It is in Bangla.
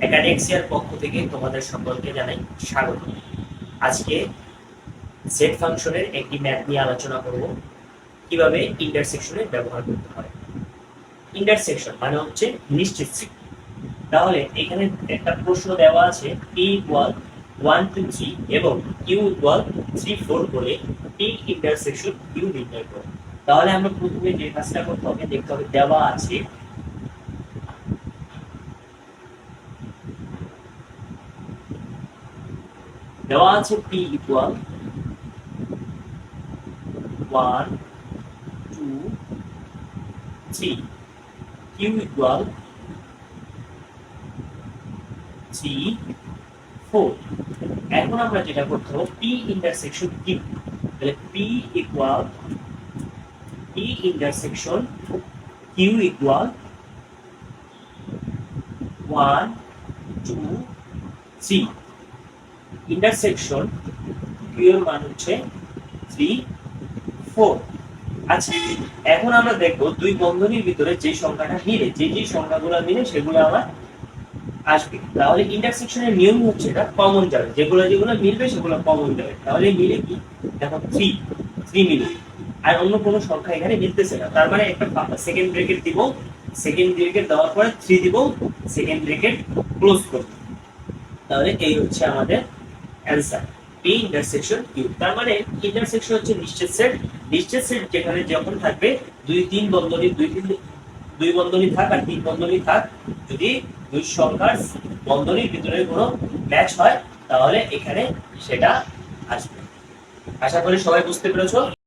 একাডেক্সিয়ার পক্ষ থেকে তোমাদের সকলকে জানাই স্বাগত। আজকে সেট ফাংশনের একটি ম্যাথ নিয়ে আলোচনা করব, কিভাবে ইন্টারসেকশনে ব্যবহার করতে হয়। ইন্টারসেকশন মানে হচ্ছে নিশ্চিত চিহ্ন। তাহলে এখানে একটা প্রশ্ন দেওয়া আছে, p ইকুয়াল 1 2 3 এবং q ইকুয়াল 3 4 বলে p ইন্টারসেকশন q নির্ণয় করো। তাহলে আমরা প্রথমে যে কাজটা করতে হবে, দেখতে হবে দেওয়া আছে p ইকুয়াল 1 2 3, q ইকুয়াল 3 4। এখন আমরা যেটা করতে হবে, p ইন্টারসেকশন q, তাহলে p intersection q equal 1 2 3, intersection q এর মান হচ্ছে 3 4। আচ্ছা, এখন আমরা দেখবো দুই বন্ধনীর ভিতরে যে সংখ্যাটা মিলে, যে সংখ্যাগুলো মিলে সেগুলো আমার আসবে। তাহলে ইন্টারসেকশনের নিয়ম হচ্ছে এটা কমন যাবে, যেগুলো মিলবে সেগুলো কমন যাবে। তাহলে মিলে কি, দেখো 3 মিলে, আর অন্য কোনো সংখ্যা এখানে মিলতেছে না। তার মানে একটা সেকেন্ড ব্র্যাকেট দিব, সেকেন্ড ব্র্যাকেট দেওয়ার পরে 3 দিব, সেকেন্ড ব্র্যাকেট ক্লোজ করব। তাহলে এই হচ্ছে আমাদের অ্যানসার, p ইন্টারসেকশন q। তার মানে ইন্টারসেকশন হচ্ছে নিশ্চিত সেট। নিশ্চিত সেট যেখানে যখন থাকবে দুই বন্ধনী থাক আর তিন বন্ধনী থাক, যদি দুই সংখ্যার বন্ধনীর ভিতরে কোনো ম্যাচ হয় তাহলে এখানে সেটা আসবে। আশা করি সবাই বুঝতে পেরেছো।